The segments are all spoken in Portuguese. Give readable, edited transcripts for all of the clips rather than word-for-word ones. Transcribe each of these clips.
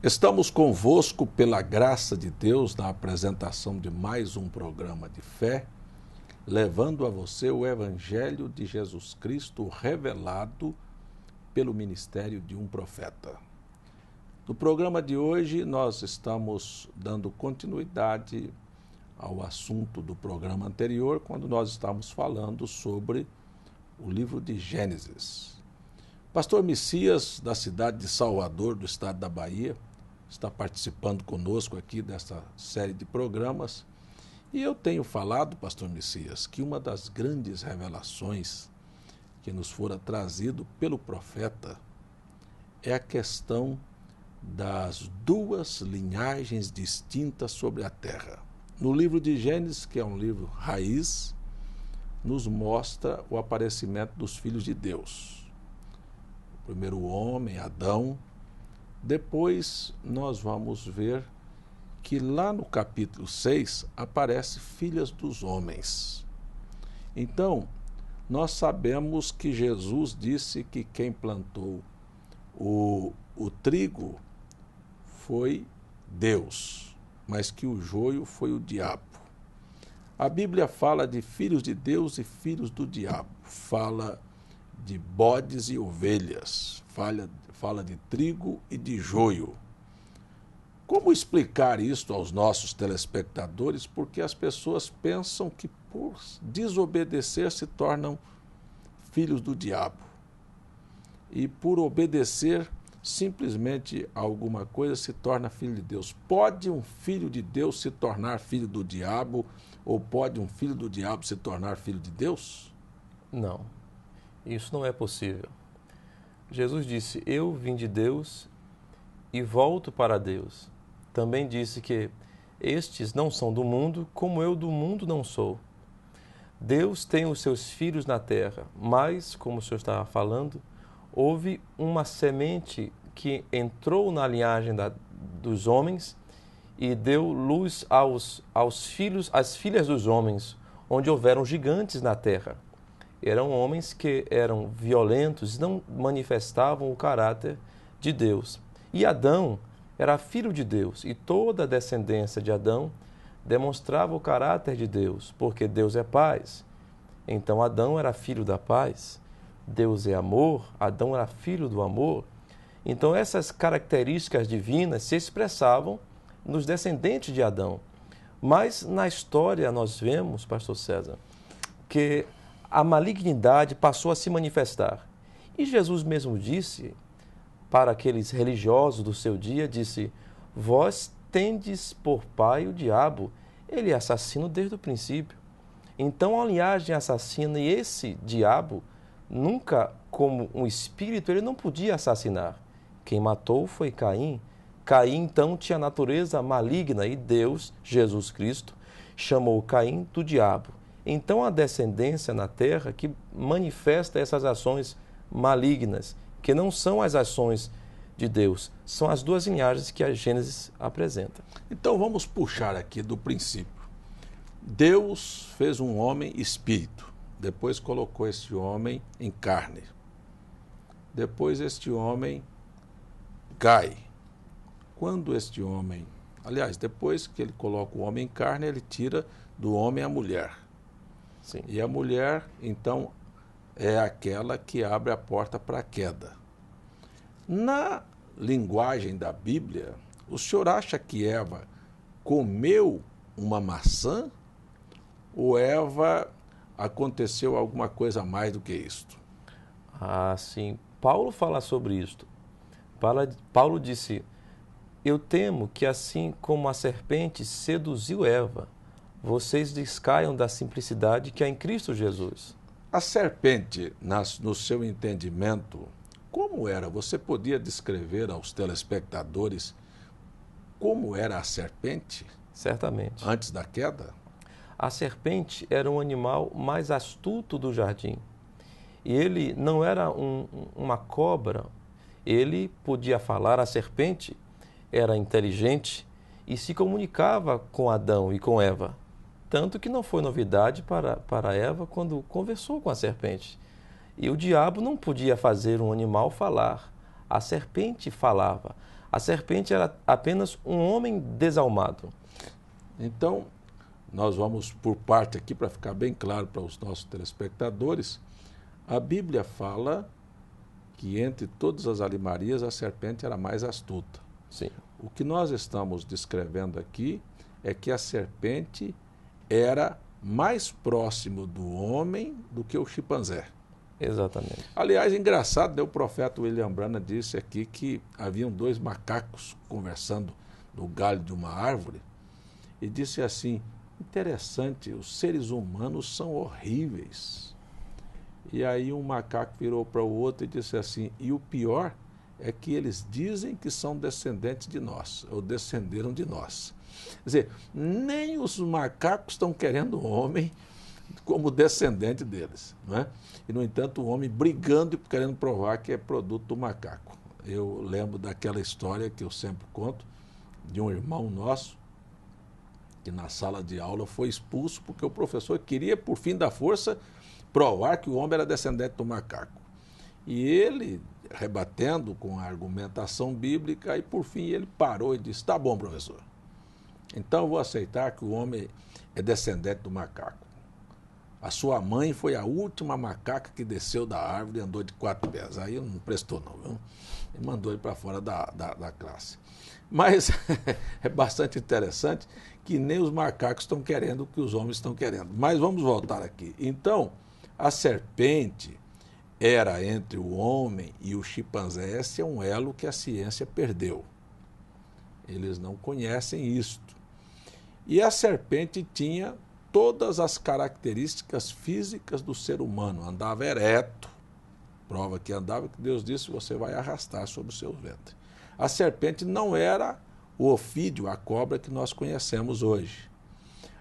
Estamos convosco pela graça de Deus na apresentação de mais um programa de fé, levando a você o Evangelho de Jesus Cristo revelado pelo ministério de um profeta. No programa de hoje, nós estamos dando continuidade ao assunto do programa anterior, quando nós estávamos falando sobre o livro de Gênesis. Pastor Messias, da cidade de Salvador, do estado da Bahia, está participando conosco aqui desta série de programas. E eu tenho falado, Pastor Messias, que uma das grandes revelações que nos fora trazido pelo profeta é a questão das duas linhagens distintas sobre a terra. No livro de Gênesis, que é um livro raiz, nos mostra o aparecimento dos filhos de Deus. O primeiro homem, Adão. Depois nós vamos ver que lá no capítulo 6 aparece filhas dos homens. Então, nós sabemos que Jesus disse que quem plantou o trigo foi Deus, mas que o joio foi o diabo. A Bíblia fala de filhos de Deus e filhos do diabo, fala de bodes e ovelhas, fala de trigo e de joio. Como explicar isto aos nossos telespectadores? Porque as pessoas pensam que por desobedecer se tornam filhos do diabo. E por obedecer simplesmente a alguma coisa se torna filho de Deus. Pode um filho de Deus se tornar filho do diabo? Ou pode um filho do diabo se tornar filho de Deus? Não, isso não é possível. Jesus disse, eu vim de Deus e volto para Deus. Também disse que estes não são do mundo, como eu do mundo não sou. Deus tem os seus filhos na terra, mas, como o senhor estava falando, houve uma semente que entrou na linhagem dos homens e deu luz aos filhos, às filhas dos homens, onde houveram gigantes na terra. Eram homens que eram violentos e não manifestavam o caráter de Deus. E Adão era filho de Deus, e toda a descendência de Adão demonstrava o caráter de Deus, porque Deus é paz. Então Adão era filho da paz. Deus é amor, Adão era filho do amor. Então essas características divinas se expressavam nos descendentes de Adão. Mas na história nós vemos, pastor César, que a malignidade passou a se manifestar. E Jesus mesmo disse para aqueles religiosos do seu dia, disse, vós tendes por pai o diabo, ele é assassino desde o princípio. Então a linhagem assassina e esse diabo, nunca como um espírito, ele não podia assassinar. Quem matou foi Caim. Caim então tinha natureza maligna e Deus, Jesus Cristo, chamou Caim do diabo. Então, a descendência na terra que manifesta essas ações malignas, que não são as ações de Deus, são as duas linhagens que a Gênesis apresenta. Então, vamos puxar aqui do princípio. Deus fez um homem espírito, depois colocou esse homem em carne. Depois este homem cai. Quando este homem... Aliás, depois que ele coloca o homem em carne, ele tira do homem a mulher. Sim. E a mulher, então, é aquela que abre a porta para a queda. Na linguagem da Bíblia, o senhor acha que Eva comeu uma maçã ou Eva aconteceu alguma coisa a mais do que isto? Ah, sim. Paulo fala sobre isto. Paulo disse, eu temo que assim como a serpente seduziu Eva, vocês descaiam da simplicidade que há em Cristo Jesus. A serpente, no seu entendimento, como era? Você podia descrever aos telespectadores como era a serpente? Certamente. Antes da queda? A serpente era um animal mais astuto do jardim. E ele não era uma cobra. Ele podia falar, a serpente era inteligente e se comunicava com Adão e com Eva. Tanto que não foi novidade para Eva quando conversou com a serpente. E o diabo não podia fazer um animal falar. A serpente falava. A serpente era apenas um homem desalmado. Então, nós vamos por parte aqui, para ficar bem claro para os nossos telespectadores. A Bíblia fala que entre todas as animarias a serpente era mais astuta. Sim. O que nós estamos descrevendo aqui é que a serpente era mais próximo do homem do que o chimpanzé. Exatamente. Aliás, engraçado, né? O profeta William Branham disse aqui que haviam dois macacos conversando no galho de uma árvore e disse assim: interessante, os seres humanos são horríveis. E aí um macaco virou para o outro e disse assim: e o pior é que eles dizem que são descendentes de nós, ou descenderam de nós. Quer dizer, nem os macacos estão querendo o homem como descendente deles, não é? E, no entanto, o homem brigando e querendo provar que é produto do macaco. Eu lembro daquela história que eu sempre conto, de um irmão nosso, que na sala de aula foi expulso porque o professor queria, por fim da força, provar que o homem era descendente do macaco. E ele, rebatendo com a argumentação bíblica, e por fim ele parou e disse: tá bom, professor, então eu vou aceitar que o homem é descendente do macaco. A sua mãe foi a última macaca que desceu da árvore e andou de 4 pés. Aí não prestou não, viu? E mandou ele para fora da classe. Mas é bastante interessante que nem os macacos estão querendo o que os homens estão querendo. Mas vamos voltar aqui. Então, a serpente era entre o homem e o chimpanzé. Esse é um elo que a ciência perdeu. Eles não conhecem isto. E a serpente tinha todas as características físicas do ser humano. Andava ereto, prova que andava, que Deus disse: você vai arrastar sobre o seu ventre. A serpente não era o ofídeo, a cobra que nós conhecemos hoje.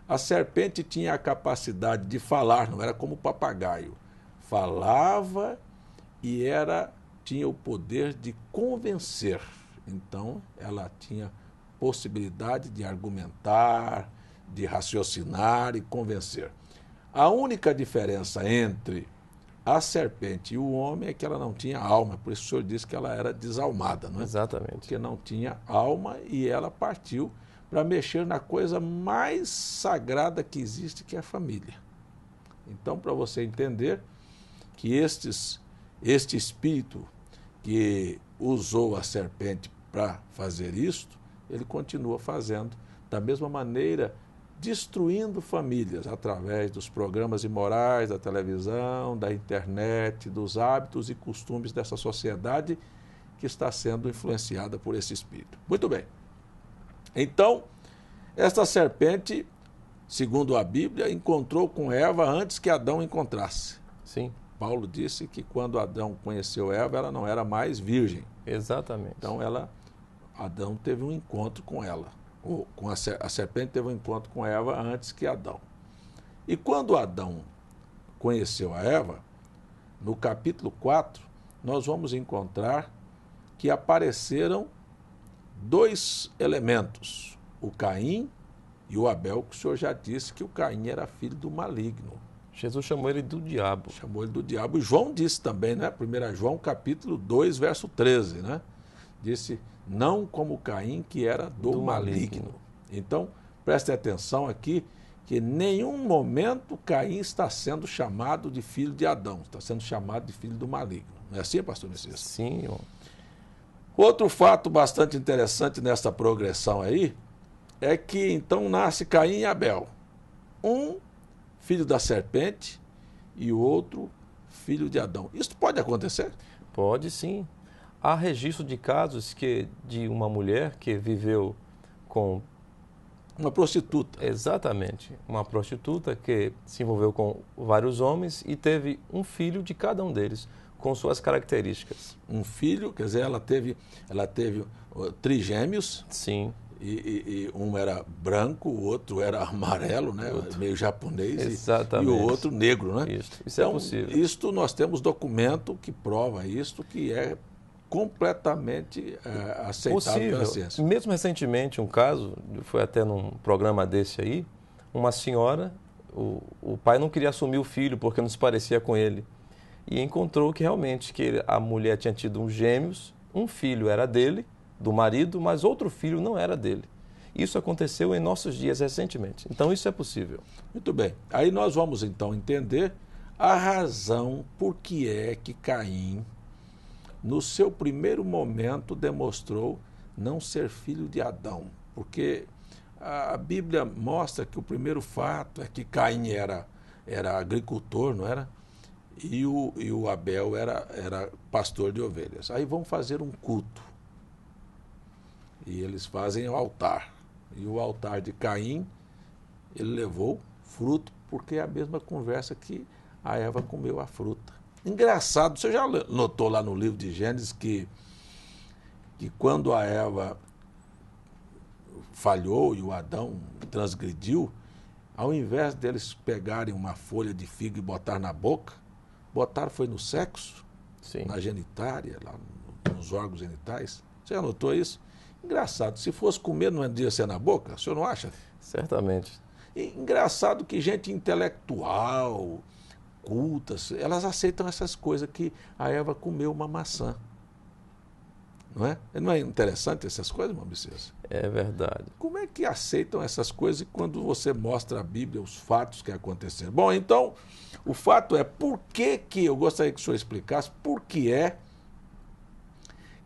A serpente tinha a capacidade de falar, não era como o papagaio. Falava e tinha o poder de convencer. Então, ela tinha possibilidade de argumentar, de raciocinar e convencer. A única diferença entre a serpente e o homem é que ela não tinha alma, por isso o senhor disse que ela era desalmada, não é? Exatamente. Porque não tinha alma e ela partiu para mexer na coisa mais sagrada que existe, que é a família. Então, para você entender que este espírito que usou a serpente para fazer isto, ele continua fazendo da mesma maneira, destruindo famílias através dos programas imorais, da televisão, da internet, dos hábitos e costumes dessa sociedade que está sendo influenciada por esse espírito. Muito bem. Então, esta serpente, segundo a Bíblia, encontrou com Eva antes que Adão encontrasse. Sim. Paulo disse que quando Adão conheceu Eva, ela não era mais virgem. Exatamente. Então, Adão teve um encontro com ela. A serpente teve um encontro com Eva antes que Adão. E quando Adão conheceu a Eva, no capítulo 4, nós vamos encontrar que apareceram 2 elementos, o Caim e o Abel, que o senhor já disse que o Caim era filho do maligno. Jesus chamou ele do diabo. Chamou ele do diabo. E João disse também, né? 1 João capítulo 2, verso 13, né? Disse: não como Caim, que era do maligno. Então, preste atenção aqui, que em nenhum momento Caim está sendo chamado de filho de Adão, está sendo chamado de filho do maligno. Não é assim, pastor Messias? Sim, irmão. Outro fato bastante interessante nessa progressão aí, é que então nasce Caim e Abel. Um filho da serpente e o outro filho de Adão. Isso pode acontecer? Pode sim. Há registro de casos de uma mulher que viveu com... Uma prostituta. Exatamente. Uma prostituta que se envolveu com vários homens e teve um filho de cada um deles, com suas características. Um filho, quer dizer, ela teve trigêmeos. Sim. E um era branco, o outro era amarelo, né? Meio japonês. Exatamente. E o outro negro, né? Isso então, é possível. Isto nós temos documento que prova isto, que é completamente aceitável pela ciência. Mesmo recentemente, um caso, foi até num programa desse aí, uma senhora, o pai não queria assumir o filho porque não se parecia com ele. E encontrou que realmente a mulher tinha tido uns gêmeos, um filho era dele, do marido, mas outro filho não era dele. Isso aconteceu em nossos dias recentemente. Então isso é possível. Muito bem. Aí nós vamos então entender a razão por que é que Caim, no seu primeiro momento, demonstrou não ser filho de Adão. Porque a Bíblia mostra que o primeiro fato é que Caim era agricultor, não era? E o Abel era pastor de ovelhas. Aí vão fazer um culto. E eles fazem o altar. E o altar de Caim, ele levou fruto, porque é a mesma conversa que a Eva comeu a fruta. Engraçado, você já notou lá no livro de Gênesis que quando a Eva falhou e o Adão transgrediu, ao invés deles pegarem uma folha de figo e botar na boca, botaram foi no sexo, Sim. na genitária, lá nos órgãos genitais. Você já notou isso? Engraçado, se fosse comer não devia ser na boca, o senhor não acha? Certamente. E engraçado que gente intelectual, culta, elas aceitam essas coisas que a Eva comeu uma maçã. Não é? Não é interessante essas coisas, Maurício? É verdade. Como é que aceitam essas coisas quando você mostra a Bíblia, os fatos que aconteceram? Bom, então, o fato é por que eu gostaria que o senhor explicasse por que é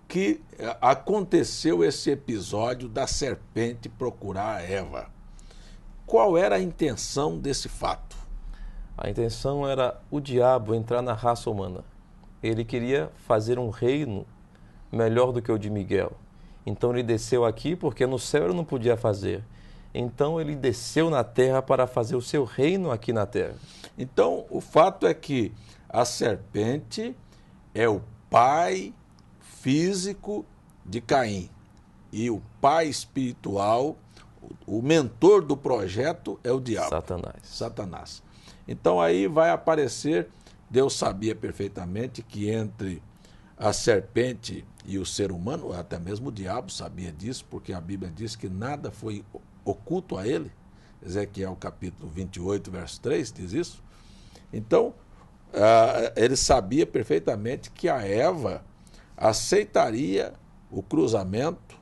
que aconteceu esse episódio da serpente procurar a Eva. Qual era a intenção desse fato? A intenção era o diabo entrar na raça humana. Ele queria fazer um reino melhor do que o de Miguel. Então ele desceu aqui porque no céu ele não podia fazer. Então ele desceu na terra para fazer o seu reino aqui na terra. Então o fato é que a serpente é o pai físico de Caim e o pai espiritual, o mentor do projeto é o diabo. Satanás. Então aí vai aparecer, Deus sabia perfeitamente que entre a serpente e o ser humano, até mesmo o diabo sabia disso, porque a Bíblia diz que nada foi oculto a ele. Ezequiel capítulo 28, verso 3 diz isso. Então, ele sabia perfeitamente que a Eva aceitaria o cruzamento,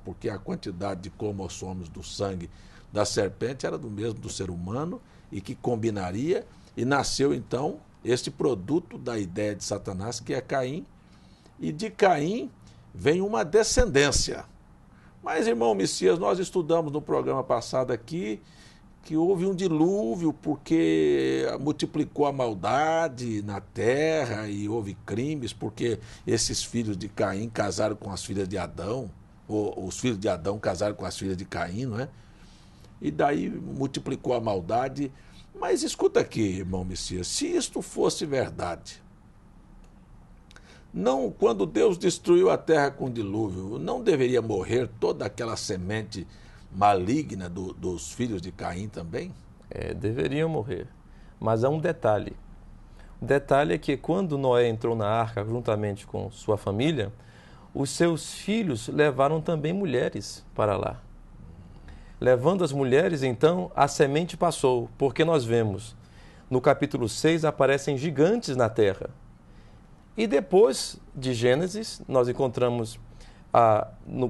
porque a quantidade de cromossomos do sangue da serpente era do mesmo do ser humano e que combinaria, e nasceu então este produto da ideia de Satanás, que é Caim, e de Caim vem uma descendência. Mas, irmão Messias, nós estudamos no programa passado aqui que houve um dilúvio porque multiplicou a maldade na terra e houve crimes porque esses filhos de Caim casaram com as filhas de Adão, ou os filhos de Adão casaram com as filhas de Caim, não é? E daí multiplicou a maldade. Mas escuta aqui, irmão Messias, se isto fosse verdade, não, quando Deus destruiu a terra com o dilúvio, não deveria morrer toda aquela semente maligna dos filhos de Caim também? Deveriam morrer. Mas há um detalhe. O detalhe é que quando Noé entrou na arca juntamente com sua família, os seus filhos levaram também mulheres para lá. Levando as mulheres, então, a semente passou, porque nós vemos, no capítulo 6, aparecem gigantes na terra. E depois de Gênesis, nós encontramos,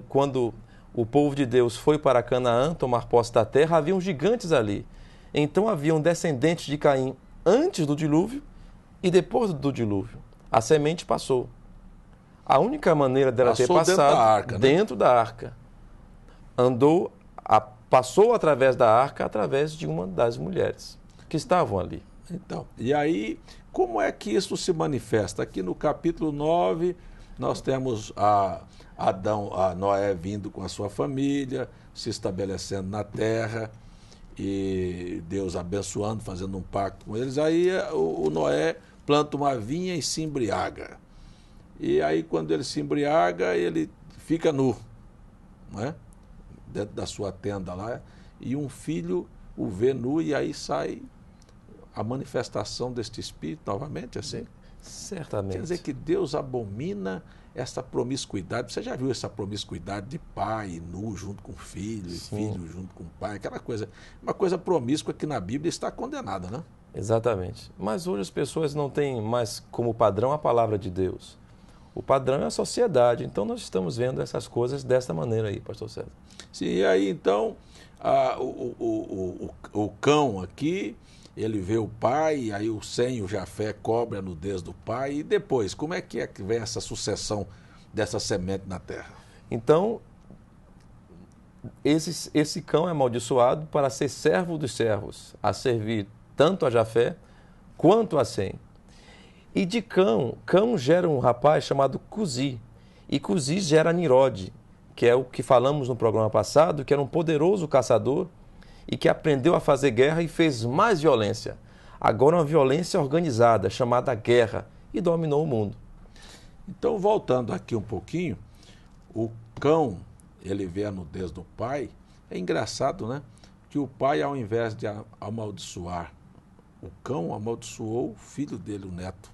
quando o povo de Deus foi para Canaã tomar posse da terra, haviam gigantes ali. Então haviam descendentes de Caim antes do dilúvio e depois do dilúvio. A semente passou. A única maneira dela ter passado dentro da arca. Passou através da arca, através de uma das mulheres que estavam ali. Então, e aí, como é que isso se manifesta? Aqui no capítulo 9, nós temos a Noé vindo com a sua família, se estabelecendo na terra, e Deus abençoando, fazendo um pacto com eles. Aí o Noé planta uma vinha e se embriaga. E aí, quando ele se embriaga, ele fica nu, não é? Dentro da sua tenda lá, e um filho o vê nu, e aí sai a manifestação deste espírito novamente, assim? Certamente. Quer dizer que Deus abomina essa promiscuidade. Você já viu essa promiscuidade de pai nu junto com filho, e filho junto com pai, aquela coisa, uma coisa promíscua que na Bíblia está condenada, né? Exatamente. Mas hoje as pessoas não têm mais como padrão a palavra de Deus. O padrão é a sociedade. Então, nós estamos vendo essas coisas dessa maneira aí, pastor César. Sim, e aí então o cão aqui, ele vê o pai, aí o Sem, o Jafé, cobre a nudez do pai, e depois, como é que vem essa sucessão dessa semente na terra? Então, esse cão é amaldiçoado para ser servo dos servos, a servir tanto a Jafé quanto a Sem. E de Cão gera um rapaz chamado Cusi, e Cusi gera Nirode, que é o que falamos no programa passado, que era um poderoso caçador e que aprendeu a fazer guerra e fez mais violência. Agora uma violência organizada, chamada guerra, e dominou o mundo. Então, voltando aqui um pouquinho, o cão, ele vê a nudez do pai. É engraçado, né? Que o pai, ao invés de amaldiçoar o cão, amaldiçoou o filho dele, o neto.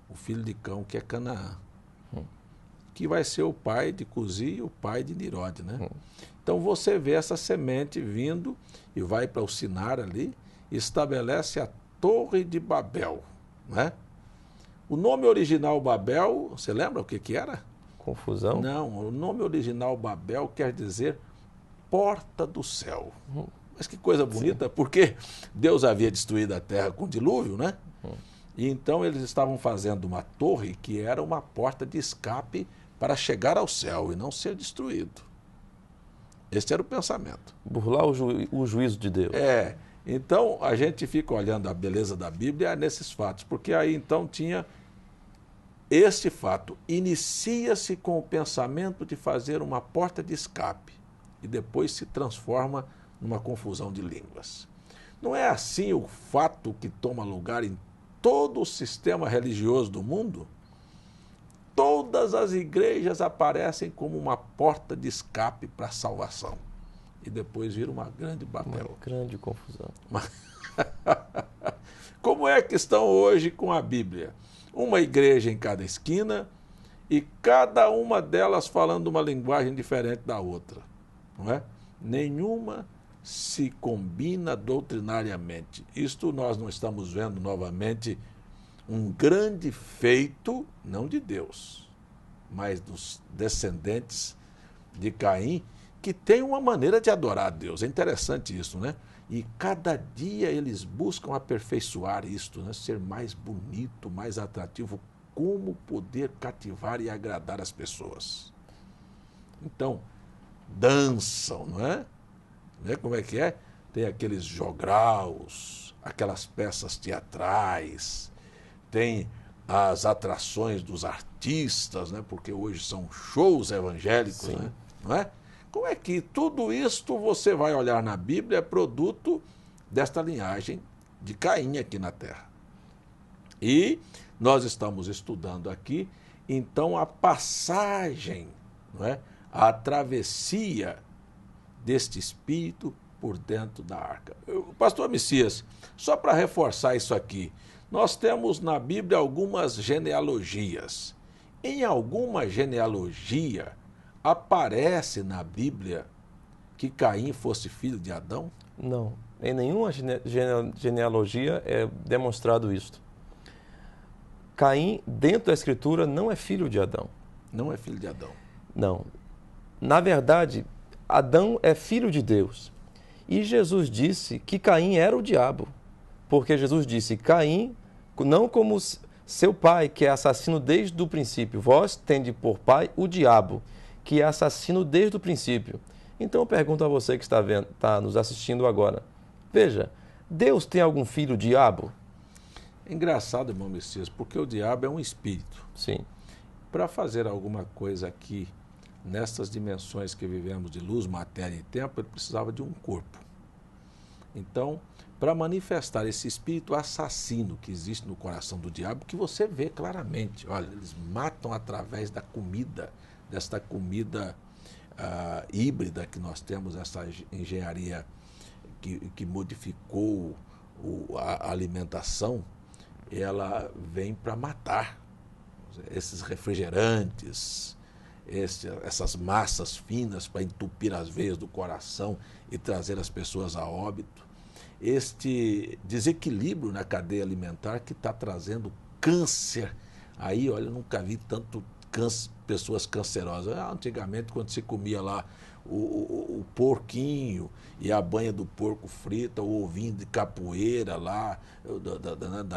O filho de Cão, que é Canaã. Que vai ser o pai de Cusi e o pai de Nirode, né? Então você vê essa semente vindo e vai para o Sinar ali, estabelece a Torre de Babel, né? O nome original Babel, você lembra o que era? Confusão? Não, o nome original Babel quer dizer porta do céu. Mas que coisa bonita, porque Deus havia destruído a terra com dilúvio, né? E então eles estavam fazendo uma torre que era uma porta de escape para chegar ao céu e não ser destruído. Esse era o pensamento. Burlar o juízo de Deus. Então a gente fica olhando a beleza da Bíblia nesses fatos, porque aí então tinha este fato. Inicia-se com o pensamento de fazer uma porta de escape e depois se transforma numa confusão de línguas. Não é assim o fato que toma lugar em todo o sistema religioso do mundo? Todas as igrejas aparecem como uma porta de escape para a salvação. E depois vira uma grande Babel. Uma grande confusão. Como é que estão hoje com a Bíblia? Uma igreja em cada esquina e cada uma delas falando uma linguagem diferente da outra. Não é? Nenhuma se combina doutrinariamente. Isto nós não estamos vendo novamente um grande feito, não de Deus, mas dos descendentes de Caim, que tem uma maneira de adorar a Deus. É interessante isso, né? E cada dia eles buscam aperfeiçoar isto, né? Ser mais bonito, mais atrativo, como poder cativar e agradar as pessoas. Então, dançam, não é? Né? Como é que é? Tem aqueles jograus, aquelas peças teatrais, tem as atrações dos artistas, né? Porque hoje são shows evangélicos, né? Não é? Como é que tudo isto você vai olhar na Bíblia é produto desta linhagem de Caim aqui na Terra? E nós estamos estudando aqui, então, a passagem, não é? A travessia deste espírito por dentro da arca. Pastor Messias, só para reforçar isso aqui, nós temos na Bíblia algumas genealogias. Em alguma genealogia, aparece na Bíblia que Caim fosse filho de Adão? Não. Em nenhuma genealogia é demonstrado isto. Caim, dentro da Escritura, não é filho de Adão. Não é filho de Adão. Não. Na verdade, Adão é filho de Deus. E Jesus disse que Caim era o diabo. Porque Jesus disse, Caim, não como seu pai, que é assassino desde o princípio. Vós tende por pai o diabo, que é assassino desde o princípio. Então eu pergunto a você que está nos assistindo agora. Veja, Deus tem algum filho diabo? É engraçado, irmão Messias, porque o diabo é um espírito. Sim. Para fazer alguma coisa aqui, nestas dimensões que vivemos de luz, matéria e tempo, ele precisava de um corpo. Então, para manifestar esse espírito assassino que existe no coração do diabo, que você vê claramente, olha, eles matam através da comida, desta comida híbrida que nós temos, essa engenharia que modificou a alimentação, ela vem para matar esses refrigerantes, essas massas finas para entupir as veias do coração e trazer as pessoas a óbito. Este desequilíbrio na cadeia alimentar que está trazendo câncer Aí, olha, eu nunca vi tanto pessoas cancerosas. Antigamente, quando se comia lá o porquinho e a banha do porco frita, o ovinho de capoeira lá,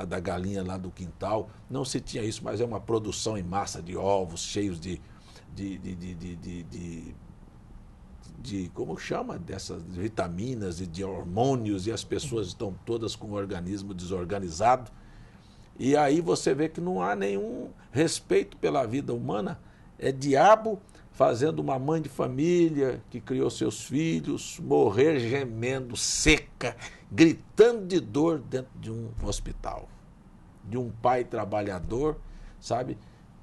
da galinha lá do quintal, não se tinha isso, mas é uma produção em massa de ovos cheios de como chama, dessas vitaminas e de hormônios, e as pessoas estão todas com o organismo desorganizado. E aí você vê que não há nenhum respeito pela vida humana. É diabo fazendo uma mãe de família que criou seus filhos morrer gemendo, seca, gritando de dor dentro de um hospital. De um pai trabalhador, sabe,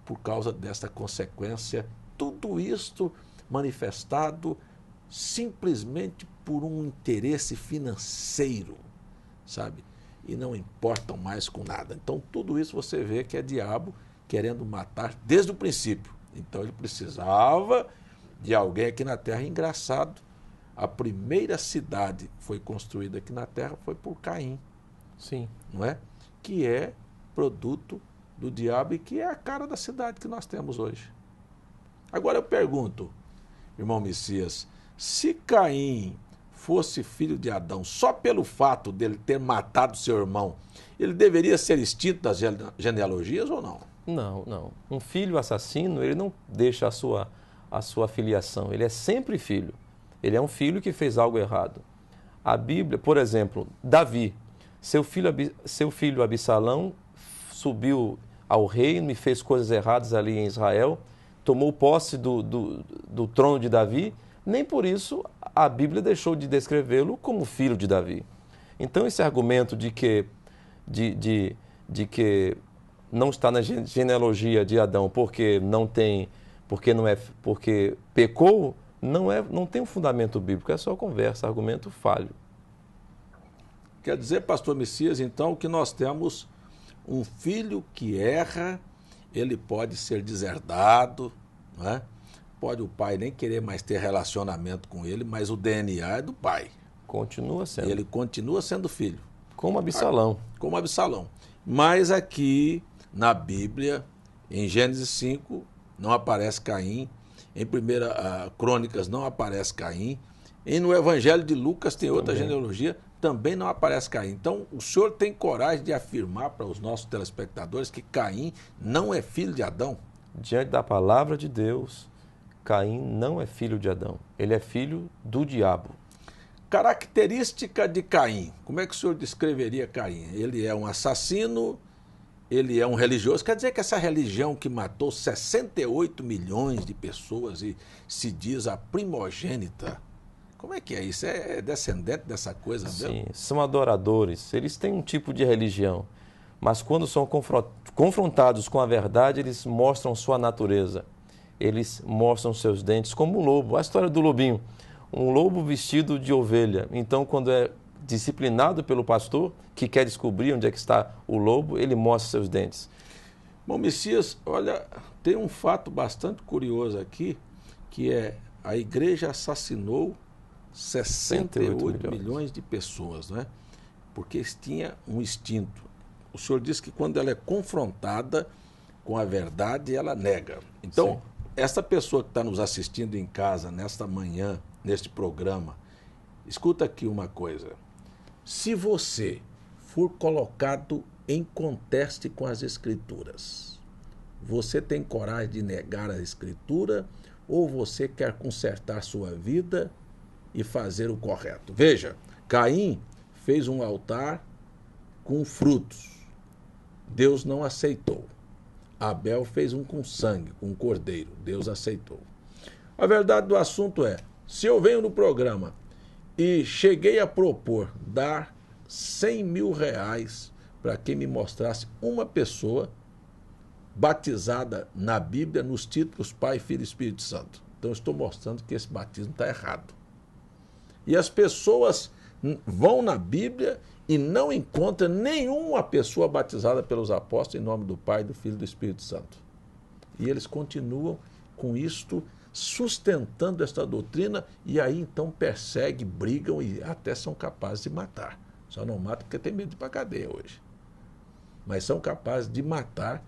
por causa dessa consequência. Tudo isto manifestado simplesmente por um interesse financeiro, sabe? E não importam mais com nada. Então, tudo isso você vê que é diabo querendo matar desde o princípio. Então, ele precisava de alguém aqui na Terra. Engraçado, a primeira cidade que foi construída aqui na Terra foi por Caim. Sim. Não é? Que é produto do diabo e que é a cara da cidade que nós temos hoje. Agora eu pergunto, irmão Messias, se Caim fosse filho de Adão só pelo fato dele ter matado seu irmão, ele deveria ser extinto das genealogias ou não? Não, não. Um filho assassino, ele não deixa a sua filiação. Ele é sempre filho. Ele é um filho que fez algo errado. A Bíblia, por exemplo, Davi, seu filho Absalão subiu ao reino e fez coisas erradas ali em Israel, tomou posse do trono de Davi. Nem por isso a Bíblia deixou de descrevê-lo como filho de Davi. Então esse argumento de que não está na genealogia de Adão porque pecou, não tem um fundamento bíblico, é só conversa, argumento falho. Quer dizer, pastor Messias, então, que nós temos um filho que erra, ele pode ser deserdado, não é? Pode o pai nem querer mais ter relacionamento com ele, mas o DNA é do pai. Continua sendo. Ele continua sendo filho. Como Absalão. Como Absalão. Mas aqui na Bíblia, em Gênesis 5, não aparece Caim. Em 1 Crônicas não aparece Caim. E no Evangelho de Lucas tem outra genealogia, também não aparece Caim. Então, o senhor tem coragem de afirmar para os nossos telespectadores que Caim não é filho de Adão? Diante da palavra de Deus, Caim não é filho de Adão. Ele é filho do diabo. Característica de Caim. Como é que o senhor descreveria Caim? Ele é um assassino, ele é um religioso. Quer dizer que essa religião que matou 68 milhões de pessoas e se diz a primogênita, como é que é isso? É descendente dessa coisa mesmo? Sim, são adoradores. Eles têm um tipo de religião, mas quando são confrontados com a verdade, eles mostram sua natureza. Eles mostram seus dentes como um lobo. A história do lobinho. Um lobo vestido de ovelha. Então, quando é disciplinado pelo pastor, que quer descobrir onde é que está o lobo, ele mostra seus dentes. Bom, Messias, olha, tem um fato bastante curioso aqui, que é a igreja assassinou 68 milhões de pessoas, né? Porque tinha um instinto. O senhor disse que quando ela é confrontada com a verdade, ela nega. Então, sim, essa pessoa que está nos assistindo em casa nesta manhã, neste programa, escuta aqui uma coisa. Se você for colocado em conteste com as Escrituras, você tem coragem de negar a Escritura ou você quer consertar sua vida e fazer o correto? Veja, Caim fez um altar com frutos. Deus não aceitou. Abel fez um com sangue, com um cordeiro. Deus aceitou. A verdade do assunto é, se eu venho no programa e cheguei a propor dar 100 mil reais para quem me mostrasse uma pessoa batizada na Bíblia nos títulos Pai, Filho e Espírito Santo. Então, eu estou mostrando que esse batismo está errado. E as pessoas vão na Bíblia e não encontram nenhuma pessoa batizada pelos apóstolos em nome do Pai, do Filho e do Espírito Santo. E eles continuam com isto, sustentando esta doutrina, e aí então perseguem, brigam e até são capazes de matar. Só não matam porque tem medo de ir para a cadeia hoje. Mas são capazes de matar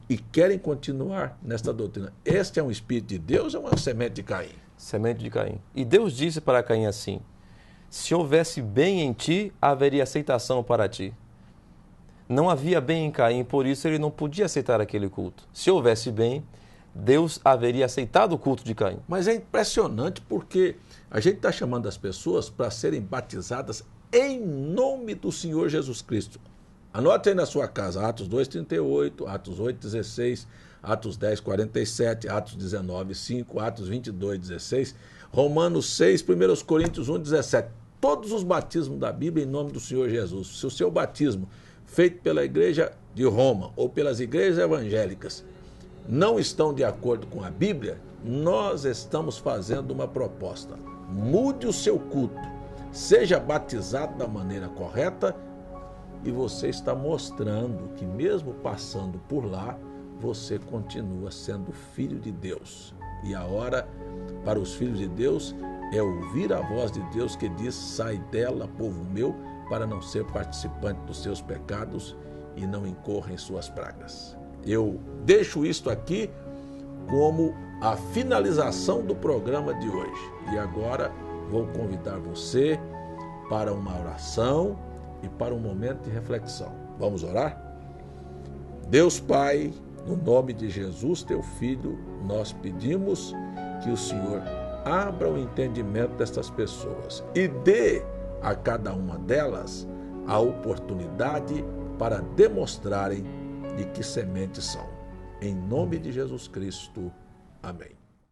e querem continuar nesta doutrina. Este é um espírito de Deus ou é uma semente de Caim? Semente de Caim. E Deus disse para Caim assim: se houvesse bem em ti, haveria aceitação para ti. Não havia bem em Caim, por isso ele não podia aceitar aquele culto. Se houvesse bem, Deus haveria aceitado o culto de Caim. Mas é impressionante porque a gente está chamando as pessoas para serem batizadas em nome do Senhor Jesus Cristo. Anote aí na sua casa, Atos 2:38, Atos 8:16, Atos 10:47, Atos 19:5, Atos 22:16, Romanos 6, 1 Coríntios 1:17. Todos os batismos da Bíblia em nome do Senhor Jesus. Se o seu batismo feito pela igreja de Roma ou pelas igrejas evangélicas não estão de acordo com a Bíblia, nós estamos fazendo uma proposta. Mude o seu culto, seja batizado da maneira correta e você está mostrando que mesmo passando por lá, você continua sendo filho de Deus. E a hora para os filhos de Deus é ouvir a voz de Deus que diz: sai dela, povo meu, para não ser participante dos seus pecados e não incorra em suas pragas. Eu deixo isto aqui como a finalização do programa de hoje. E agora vou convidar você para uma oração e para um momento de reflexão. Vamos orar? Deus Pai, no nome de Jesus, teu Filho, nós pedimos que o Senhor abra o entendimento destas pessoas e dê a cada uma delas a oportunidade para demonstrarem de que sementes são. Em nome de Jesus Cristo. Amém.